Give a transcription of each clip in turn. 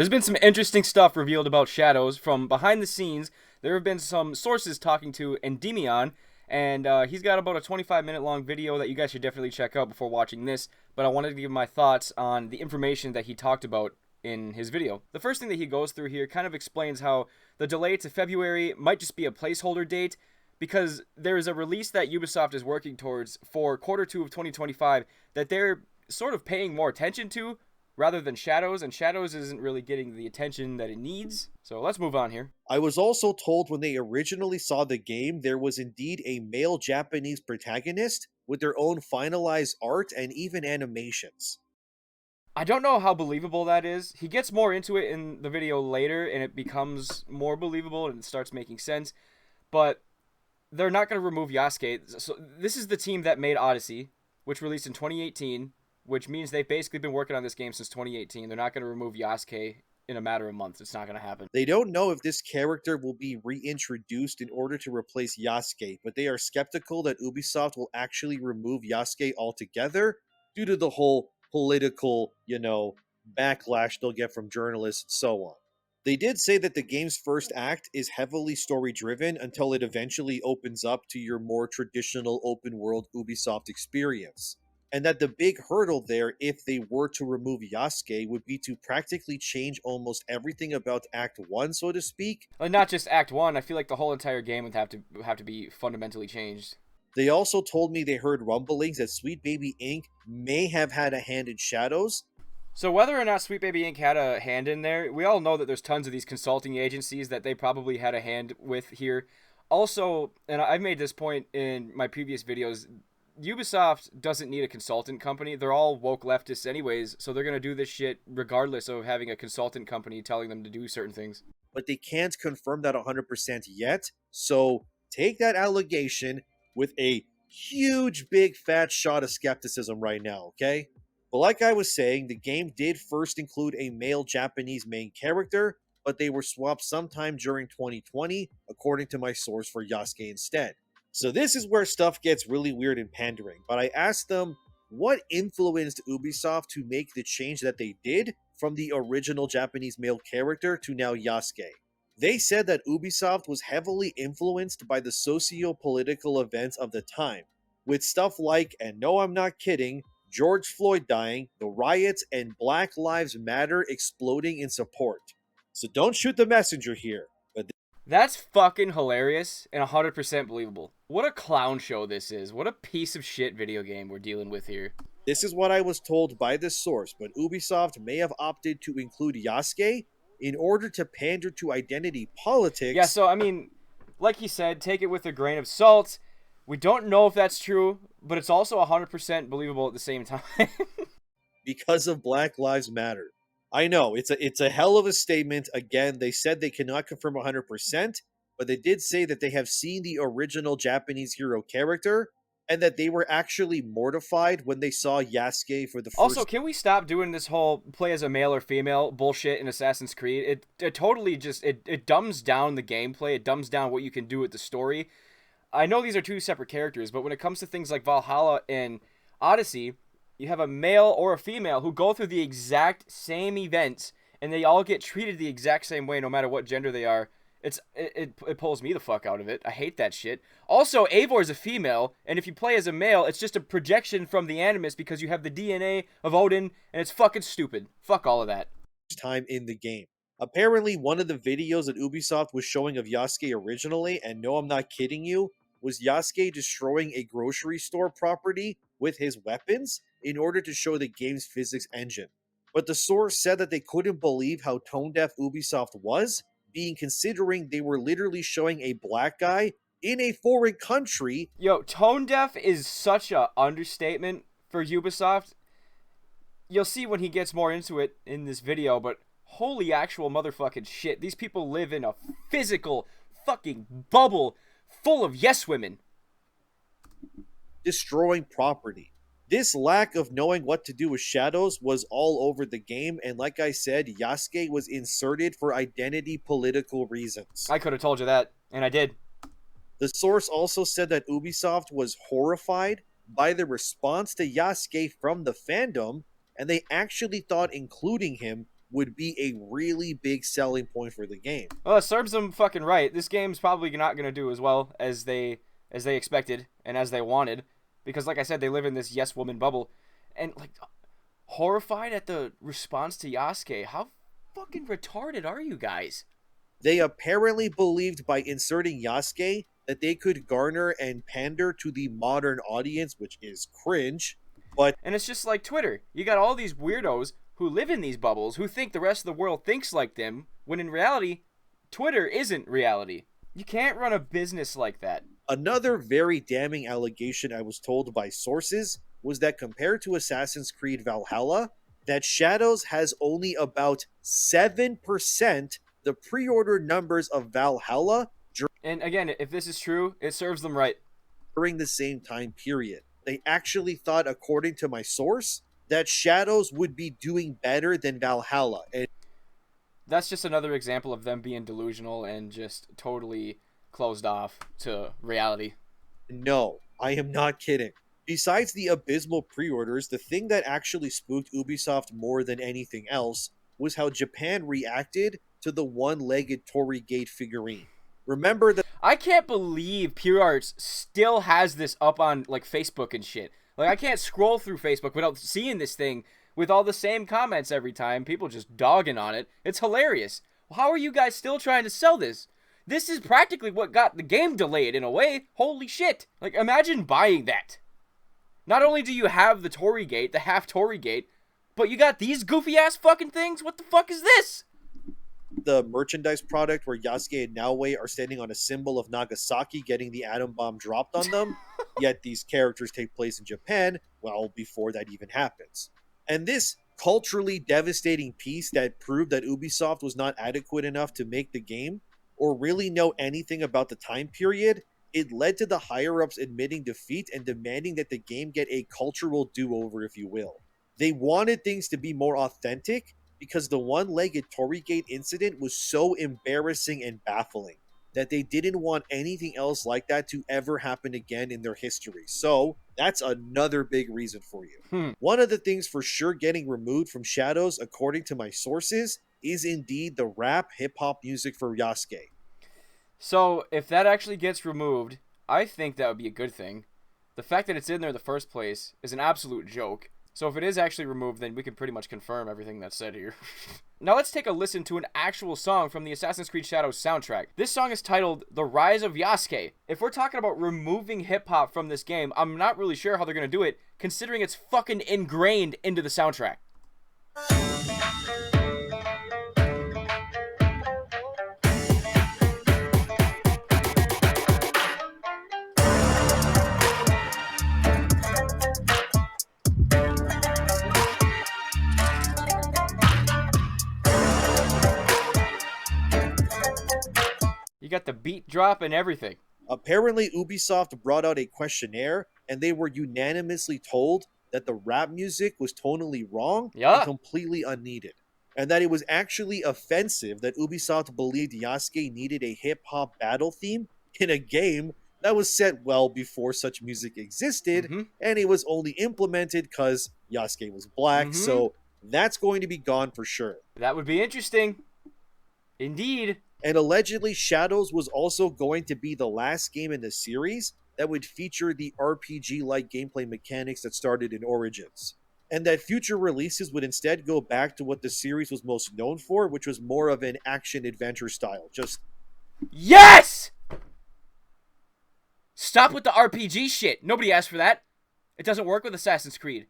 There's been some interesting stuff revealed about Shadows from behind the scenes. There have been some sources talking to Endymion, and he's got about a 25-minute long video that you guys should definitely check out before watching this. But I wanted to give my thoughts on the information that he talked about in his video. The first thing that he goes through here kind of explains how the delay to February might just be a placeholder date, because there is a release that Ubisoft is working towards for Q2 of 2025 that they're sort of paying more attention to rather than Shadows, and Shadows isn't really getting the attention that it needs. So let's move on here. I was also told when they originally saw the game, there was indeed a male Japanese protagonist with their own finalized art and even animations. I don't know how believable that is. He gets more into it in the video later, and it becomes more believable and it starts making sense. But they're not going to remove Yasuke. So this is the team that made Odyssey, which released in 2018, which means they've basically been working on this game since 2018. They're not going to remove Yasuke in a matter of months. It's not going to happen. They don't know if this character will be reintroduced in order to replace Yasuke, but they are skeptical that Ubisoft will actually remove Yasuke altogether due to the whole political, backlash they'll get from journalists and so on. They did say that the game's first act is heavily story driven until it eventually opens up to your more traditional open world Ubisoft experience. And that the big hurdle there, if they were to remove Yasuke, would be to practically change almost everything about Act 1, so to speak. And not just Act 1, I feel like the whole entire game would have to be fundamentally changed. They also told me they heard rumblings that Sweet Baby Inc. may have had a hand in Shadows. So whether or not Sweet Baby Inc. had a hand in there, we all know that there's tons of these consulting agencies that they probably had a hand with here. Also, and I've made this point in my previous videos, Ubisoft doesn't need a consultant company. They're all woke leftists anyways, so they're going to do this shit regardless of having a consultant company telling them to do certain things. But they can't confirm that 100% yet, so take that allegation with a huge, big, fat shot of skepticism right now, okay? But like I was saying, the game did first include a male Japanese main character, but they were swapped sometime during 2020, according to my source for Yasuke instead. So this is where stuff gets really weird and pandering, but I asked them what influenced Ubisoft to make the change that they did from the original Japanese male character to now Yasuke. They said that Ubisoft was heavily influenced by the socio-political events of the time, with stuff like, and no I'm not kidding, George Floyd dying, the riots, and Black Lives Matter exploding in support. So don't shoot the messenger here. That's fucking hilarious and 100% believable. What a clown show this is. What a piece of shit video game we're dealing with here. This is what I was told by this source, but Ubisoft may have opted to include Yasuke in order to pander to identity politics. Yeah, so I mean, like he said, take it with a grain of salt. We don't know if that's true, but it's also 100% believable at the same time. Because of Black Lives Matter. I know, it's a hell of a statement. Again, they said they cannot confirm 100%, but they did say that they have seen the original Japanese hero character, and that they were actually mortified when they saw Yasuke for the first... Also, can we stop doing this whole play as a male or female bullshit in Assassin's Creed? It totally just, it dumbs down the gameplay, it dumbs down what you can do with the story. I know these are two separate characters, but when it comes to things like Valhalla and Odyssey, you have a male or a female who go through the exact same events, and they all get treated the exact same way no matter what gender they are. It pulls me the fuck out of it. I hate that shit. Also, Eivor is a female, and if you play as a male, it's just a projection from the Animus because you have the DNA of Odin, and it's fucking stupid. Fuck all of that. Time in the game. Apparently, one of the videos that Ubisoft was showing of Yasuke originally, and no, I'm not kidding you, was Yasuke destroying a grocery store property with his weapons in order to show the game's physics engine. But the source said that they couldn't believe how tone-deaf Ubisoft was, being considering they were literally showing a black guy in a foreign country. Yo, tone-deaf is such a understatement for Ubisoft. You'll see when he gets more into it in this video, but holy actual motherfucking shit. These people live in a physical fucking bubble full of yes women. Destroying property. This lack of knowing what to do with Shadows was all over the game, and like I said, Yasuke was inserted for identity political reasons. I could have told you that, and I did. The source also said that Ubisoft was horrified by the response to Yasuke from the fandom, and they actually thought including him would be a really big selling point for the game. Well, it serves them fucking right. This game's probably not going to do as well as they expected and as they wanted, because like I said, they live in this yes woman bubble, and like horrified at the response to Yasuke. How fucking retarded are you guys? They apparently believed by inserting Yasuke that they could garner and pander to the modern audience, which is cringe. But And it's just like Twitter. You got all these weirdos who live in these bubbles who think the rest of the world thinks like them, when in reality, Twitter isn't reality. You can't run a business like that. another very damning allegation I was told by sources was that compared to Assassin's Creed Valhalla, that Shadows has only about 7% the pre-order numbers of Valhalla And again, if this is true, it serves them right. during the same time period. They actually thought, according to my source, that Shadows would be doing better than Valhalla. And That's just another example of them being delusional and just totally closed off to reality. no, I am not kidding. Besides the abysmal pre-orders, the thing that actually spooked Ubisoft more than anything else was how Japan reacted to the one-legged Torigate figurine. Remember that I can't believe Pure Arts still has this up on like Facebook and shit. Like I can't scroll through Facebook without seeing this thing with all the same comments every time, people just dogging on it. It's hilarious. How are you guys still trying to sell this? This is practically what got the game delayed in a way. Holy shit. Like imagine buying that. Not only do you have the Torigate, the half Torigate, but you got these goofy ass fucking things? What the fuck is this? the merchandise product where Yasuke and Naoe are standing on a symbol of Nagasaki getting the atom bomb dropped on them, yet these characters take place in Japan, well, before that even happens. And this culturally devastating piece that proved that Ubisoft was not adequate enough to make the game, or really know anything about the time period, it led to the higher-ups admitting defeat and demanding that the game get a cultural do-over, if you will. They wanted things to be more authentic, because the one-legged Torigate incident was so embarrassing and baffling that they didn't want anything else like that to ever happen again in their history. So, that's another big reason for you. One of the things for sure getting removed from Shadows, according to my sources, is indeed the rap hip-hop music for Yasuke. So, if that actually gets removed, I think that would be a good thing. The fact that it's in there in the first place is an absolute joke. So if it is actually removed, then we can pretty much confirm everything that's said here. Now let's take a listen to an actual song from the Assassin's Creed Shadows soundtrack. This song is titled The Rise of Yasuke. If we're talking about removing hip-hop from this game, I'm not really sure how they're going to do it, considering it's fucking ingrained into the soundtrack. You got the beat drop and everything. Apparently, Ubisoft brought out a questionnaire, and they were unanimously told that the rap music was tonally wrong and completely unneeded, and that it was actually offensive that Ubisoft believed Yasuke needed a hip-hop battle theme in a game that was set well before such music existed, and it was only implemented because Yasuke was black, so that's going to be gone for sure. That would be interesting. Indeed. And allegedly, Shadows was also going to be the last game in the series that would feature the RPG-like gameplay mechanics that started in Origins. And that future releases would instead go back to what the series was most known for, which was more of an action-adventure style. Just... Yes! Stop with the RPG shit. Nobody asked for that. It doesn't work with Assassin's Creed.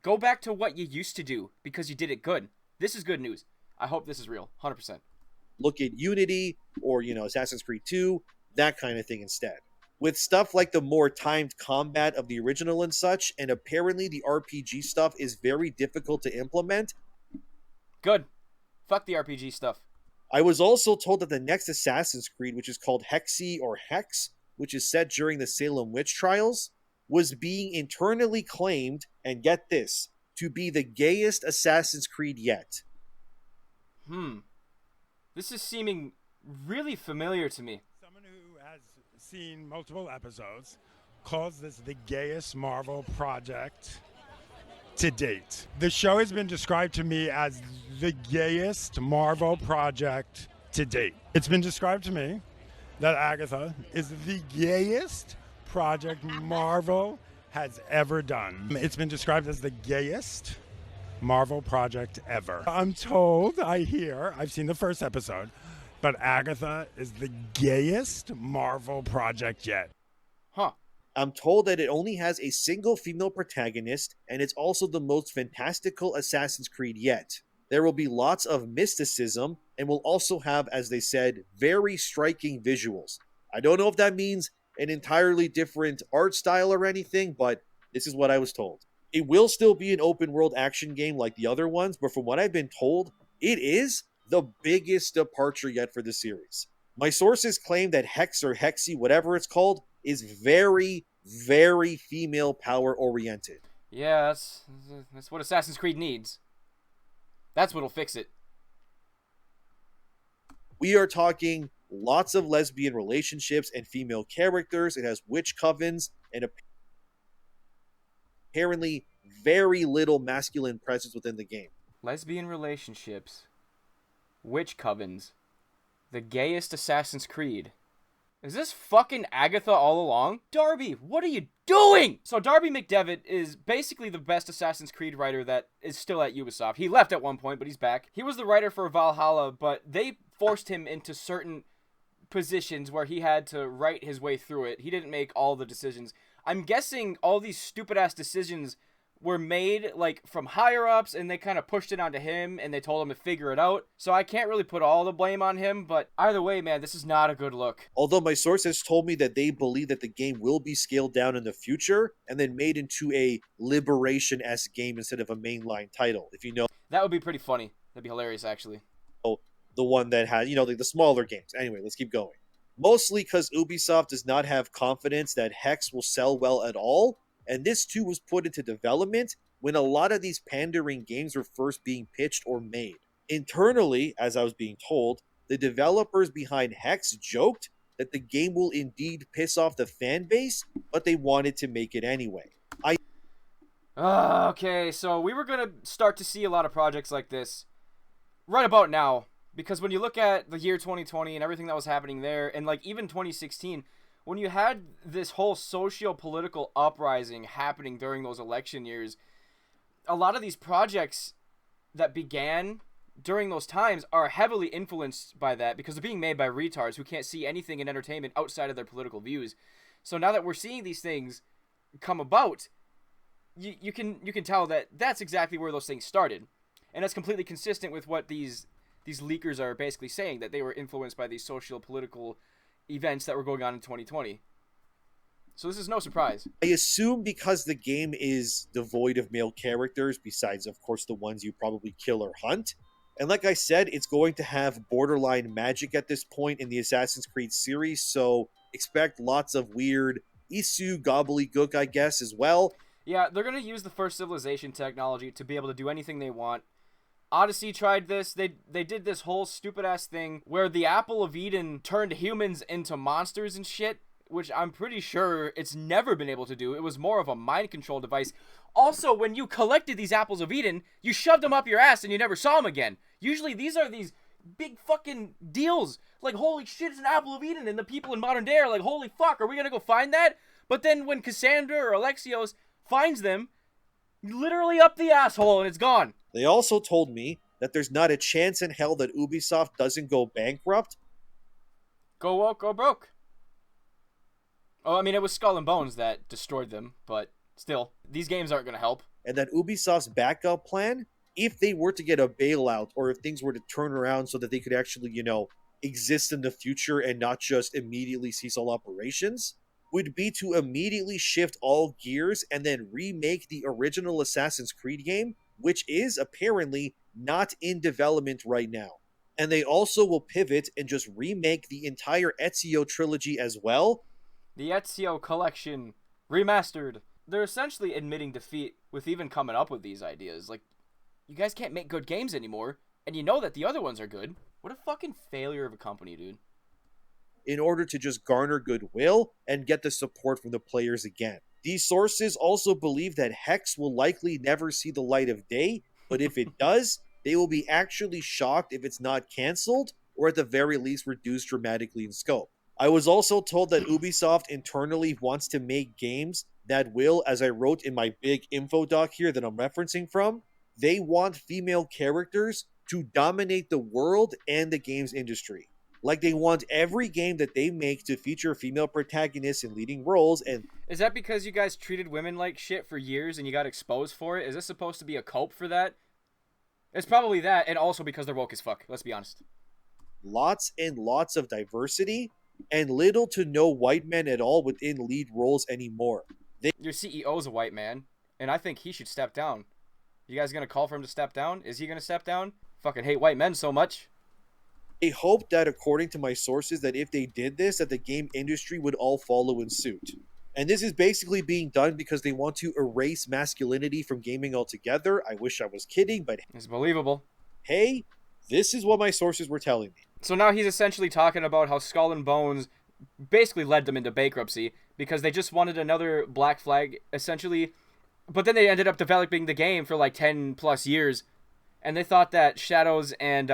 Go back to what you used to do, because you did it good. This is good news. I hope this is real. 100%. Look at Unity or, Assassin's Creed 2, that kind of thing instead. With stuff like the more timed combat of the original and such, and apparently the RPG stuff is very difficult to implement. Good. Fuck the RPG stuff. I was also told that the next Assassin's Creed, which is called Hexy or Hex, which is set during the Salem witch trials, was being internally claimed, and get this, to be the gayest Assassin's Creed yet. This is seeming really familiar to me. Someone who has seen multiple episodes calls this the gayest Marvel project to date. The show has been described to me as the gayest Marvel project to date. It's been described to me that Agatha is the gayest project Marvel has ever done. It's been described as the gayest Marvel project ever. I'm told, I've seen the first episode, but Agatha is the gayest Marvel project yet. Huh. I'm told that it only has a single female protagonist, and it's also the most fantastical Assassin's Creed yet. There will be lots of mysticism, and will also have, as they said, very striking visuals. I don't know if that means an entirely different art style or anything, but this is what I was told. It will still be an open world action game like the other ones, but from what I've been told, it is the biggest departure yet for the series. My sources claim that Hex or Hexy, whatever it's called, is very, very female power oriented. Yeah, that's what Assassin's Creed needs. That's what'll fix it. We are talking lots of lesbian relationships and female characters. It has witch covens and apparently very little masculine presence within the game. Lesbian relationships. Witch covens. The gayest Assassin's Creed. Is this fucking Agatha all along? Darby, what are you doing? So Darby McDevitt is basically the best Assassin's Creed writer that is still at Ubisoft. He left at one point, but he's back. He was the writer for Valhalla, but they forced him into certain positions where he had to write his way through it. He didn't make all the decisions. I'm guessing all these stupid-ass decisions were made, like, from higher-ups, and they kind of pushed it onto him, and they told him to figure it out. So I can't really put all the blame on him, but either way, man, this is not a good look. Although my sources told me that they believe that the game will be scaled down in the future, and then made into a Liberation-esque game instead of a mainline title, if you know. That would be pretty funny. That'd be hilarious, actually. The one that had, the smaller games. Anyway, let's keep going. Mostly because Ubisoft does not have confidence that Hex will sell well at all, and this too was put into development when a lot of these pandering games were first being pitched or made. Internally, as I was being told, the developers behind Hex joked that the game will indeed piss off the fan base, but they wanted to make it anyway. Okay, so we were going to start to see a lot of projects like this right about now, because when you look at the year 2020 and everything that was happening there, and like even 2016, when you had this whole socio-political uprising happening during those election years, a lot of these projects that began during those times are heavily influenced by that because they're being made by retards who can't see anything in entertainment outside of their political views. So now that we're seeing these things come about, you can tell that that's exactly where those things started. And that's completely consistent with what these leakers are basically saying, that they were influenced by these socio-political events that were going on in 2020. So this is no surprise. I assume because the game is devoid of male characters, besides, of course, the ones you probably kill or hunt. And like I said, it's going to have borderline magic at this point in the Assassin's Creed series, so expect lots of weird Isu gobbledygook, I guess, as well. Yeah, they're going to use the first civilization technology to be able to do anything they want. Odyssey tried this. They did this whole stupid-ass thing where the Apple of Eden turned humans into monsters and shit, which I'm pretty sure it's never been able to do. It was more of a mind control device. Also, when you collected these apples of Eden, you shoved them up your ass and you never saw them again. Usually these are these big fucking deals. Like, holy shit, it's an apple of Eden. And the people in modern day are like, holy fuck, are we going to go find that? But then when Cassandra or Alexios finds them, literally up the asshole and it's gone. They also told me that there's not a chance in hell that Ubisoft doesn't go bankrupt. Go woke, go broke. Oh, I mean, it was Skull and Bones that destroyed them, but still, these games aren't going to help. And that Ubisoft's backup plan, if they were to get a bailout or if things were to turn around so that they could actually, exist in the future and not just immediately cease all operations, would be to immediately shift all gears and then remake the original Assassin's Creed game, which is apparently not in development right now. And they also will pivot and just remake the entire Ezio trilogy as well. The Ezio collection remastered. They're essentially admitting defeat with even coming up with these ideas. Like, you guys can't make good games anymore, and you know that the other ones are good. What a fucking failure of a company, dude. In order to just garner goodwill and get the support from the players again. These sources also believe that Hex will likely never see the light of day, but if it does, they will be actually shocked if it's not canceled or at the very least reduced dramatically in scope. I was also told that Ubisoft internally wants to make games that will, as I wrote in my big info doc here that I'm referencing from, they want female characters to dominate the world and the games industry. Like they want every game that they make to feature female protagonists in leading roles, and Is that because you guys treated women like shit for years and you got exposed for it? Is this supposed to be a cope for that? It's probably that, and also because they're woke as fuck. Let's be honest. lots and lots of diversity, and little to no white men at all within lead roles anymore. Your CEO's a white man, and I think he should step down. You guys gonna call for him to step down? Is he gonna step down? Fucking hate white men so much. They hope that, according to my sources, that if they did this, that the game industry would all follow in suit. And this is basically being done because they want to erase masculinity from gaming altogether. I wish I was kidding, but It's believable. hey, this is what my sources were telling me. So now he's essentially talking about how Skull and Bones basically led them into bankruptcy because they just wanted another Black Flag, essentially. But then they ended up developing the game for like 10 plus years, and they thought that Shadows and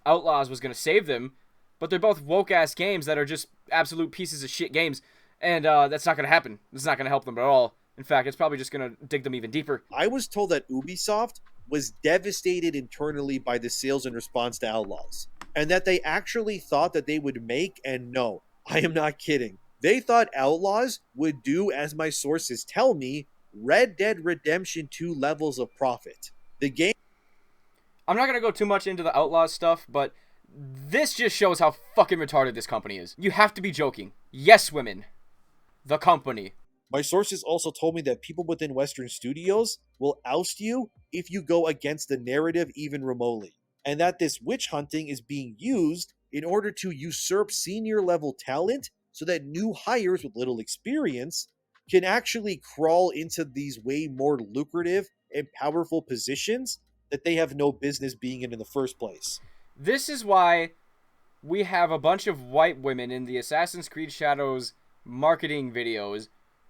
Outlaws was going to save them, but they're both woke-ass games that are just absolute pieces of shit games, and that's not going to happen. It's not going to help them at all. In fact, it's probably just going to dig them even deeper. I was told that Ubisoft was devastated internally by the sales in response to Outlaws, and that they actually thought that they would make, and no, I am not kidding, they thought Outlaws would do, as my sources tell me, Red Dead Redemption 2 levels of profit. The game I'm not going to go too much into the Outlaws stuff, but this just shows how fucking retarded this company is. You have to be joking. Yes, women. The company. My sources also told me that people within Western studios will oust you if you go against the narrative even remotely, and that this witch hunting is being used in order to usurp senior level talent so that new hires with little experience can actually crawl into these way more lucrative and powerful positions that they have no business being in the first place. This is why we have a bunch of white women in the Assassin's Creed Shadows marketing videos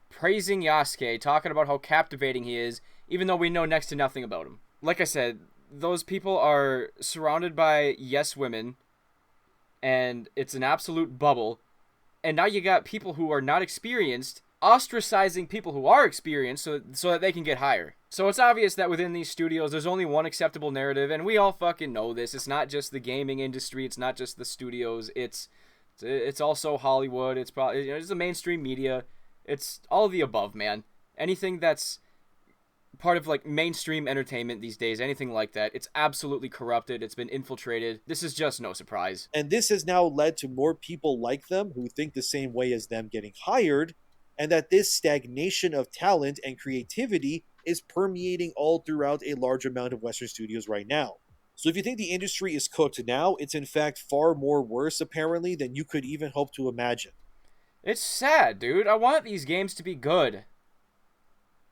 praising Yasuke, talking about how captivating he is, even though we know next to nothing about him. Like I said, those people are surrounded by yes women, and it's an absolute bubble. And now you got people who are not experienced ostracizing people who are experienced so that they can get higher. So it's obvious that within these studios, there's only one acceptable narrative, and we all fucking know this. It's not just the gaming industry. It's not just the studios. It's also Hollywood. It's probably it's the mainstream media. It's all of the above, man. Anything that's part of like mainstream entertainment these days, anything like that, it's absolutely corrupted. It's been infiltrated. This is just no surprise. And this has now led to more people like them who think the same way as them getting hired, and that this stagnation of talent and creativity is permeating all throughout a large amount of Western studios right now. So if you think the industry is cooked now, it's in fact far more worse apparently than you could even hope to imagine. It's sad, dude. I want these games to be good.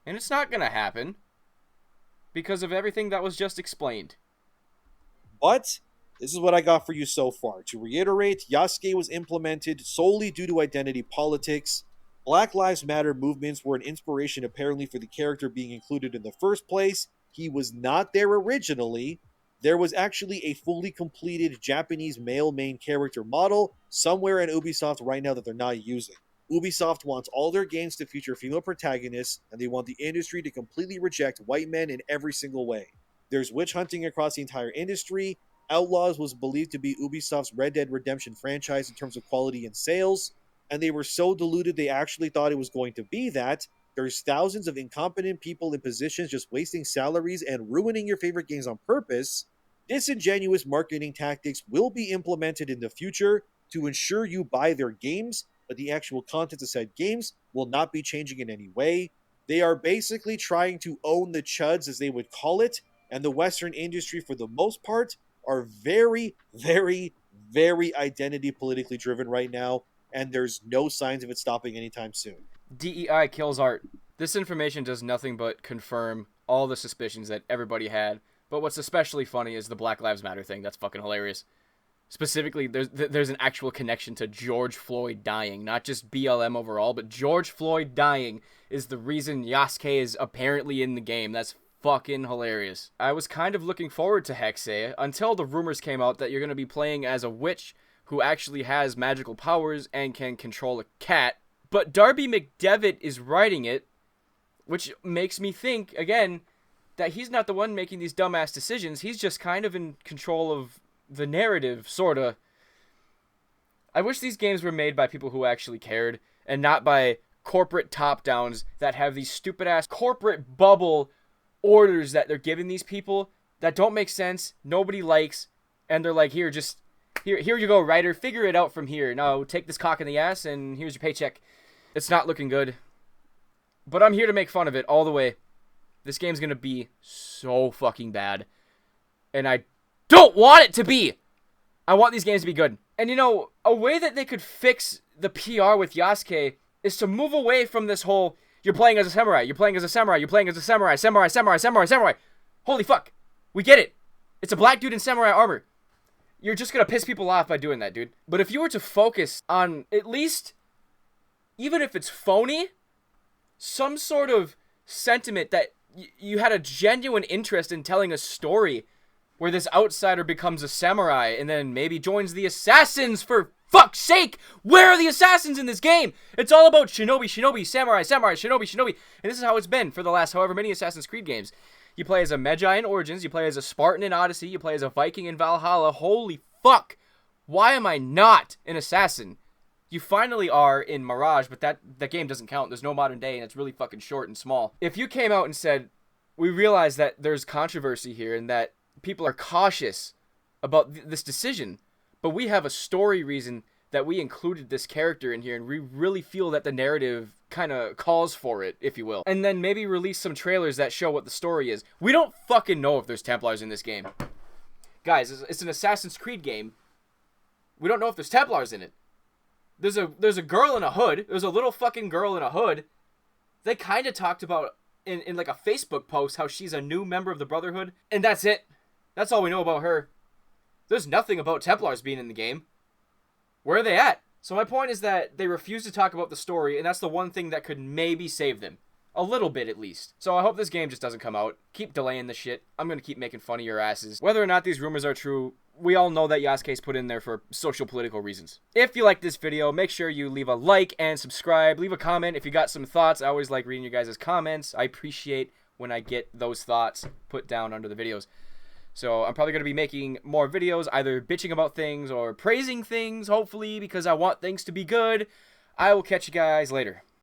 And it's not gonna happen because of everything that was just explained. But this is what I got for you so far. To reiterate, Yasuke was implemented solely due to identity politics. Black Lives Matter movements were an inspiration apparently for the character being included in the first place. He was not there originally. There was actually a fully completed Japanese male main character model somewhere in Ubisoft right now that they're not using. Ubisoft wants all their games to feature female protagonists, and they want the industry to completely reject white men in every single way. There's witch hunting across the entire industry. Outlaws was believed to be Ubisoft's Red Dead Redemption franchise in terms of quality and sales, and they were so deluded they actually thought it was going to be that. There's thousands of incompetent people in positions just wasting salaries and ruining your favorite games on purpose. Disingenuous marketing tactics will be implemented in the future to ensure you buy their games, but the actual content of said games will not be changing in any way. They are basically trying to own the chuds, as they would call it, and the Western industry, for the most part, are very, very, very identity politically driven right now, and there's no signs of it stopping anytime soon. DEI kills art. This information does nothing but confirm all the suspicions that everybody had, but what's especially funny is the Black Lives Matter thing. That's fucking hilarious. Specifically, there's an actual connection to George Floyd dying, not just BLM overall, but George Floyd dying is the reason Yasuke is apparently in the game. That's fucking hilarious. I was kind of looking forward to Hexe until the rumors came out that you're going to be playing as a witch who actually has magical powers and can control a cat. But Darby McDevitt is writing it, which makes me think, again, that he's not the one making these dumbass decisions. He's just kind of in control of the narrative, sorta. I wish these games were made by people who actually cared, and not by corporate top-downs that have these stupid-ass corporate bubble orders that they're giving these people that don't make sense, nobody likes, and they're like, here you go, writer, figure it out from here. Now, take this cock in the ass, and here's your paycheck. It's not looking good. But I'm here to make fun of it all the way. This game's gonna be so fucking bad. And I don't want it to be! I want these games to be good. And you know, a way that they could fix the PR with Yasuke is to move away from this whole, you're playing as a samurai, you're playing as a samurai, you're playing as a samurai, samurai. Holy fuck. We get it. It's a black dude in samurai armor. You're just gonna piss people off by doing that, dude. But if you were to focus on, at least, even if it's phony, some sort of sentiment that you had a genuine interest in telling a story where this outsider becomes a samurai and then maybe joins the assassins, for fuck's sake! Where are the assassins in this game? It's all about shinobi, samurai, shinobi. And this is how it's been for the last however many Assassin's Creed games. You play as a Magi in Origins, you play as a Spartan in Odyssey, you play as a Viking in Valhalla. Holy fuck! Why am I not an assassin? You finally are in Mirage, but that game doesn't count. There's no modern day, and it's really fucking short and small. If you came out and said, we realize that there's controversy here and that people are cautious about this decision, but we have a story reason that we included this character in here, and we really feel that the narrative kind of calls for it, if you will. And then maybe release some trailers that show what the story is. We don't fucking know if there's Templars in this game. Guys, it's an Assassin's Creed game. We don't know if there's Templars in it. There's a girl in a hood. There's a little fucking girl in a hood. They kind of talked about in like a Facebook post how she's a new member of the Brotherhood, and that's it. That's all we know about her. There's nothing about Templars being in the game. Where are they at? So my point is that they refuse to talk about the story, and that's the one thing that could maybe save them. A little bit, at least. So I hope this game just doesn't come out. Keep delaying the shit. I'm gonna keep making fun of your asses. Whether or not these rumors are true, we all know that Yasuke's put in there for social political reasons. If you like this video, make sure you leave a like and subscribe. Leave a comment if you got some thoughts. I always like reading your guys' comments. I appreciate when I get those thoughts put down under the videos. So I'm probably going to be making more videos, either bitching about things or praising things, hopefully, because I want things to be good. I will catch you guys later.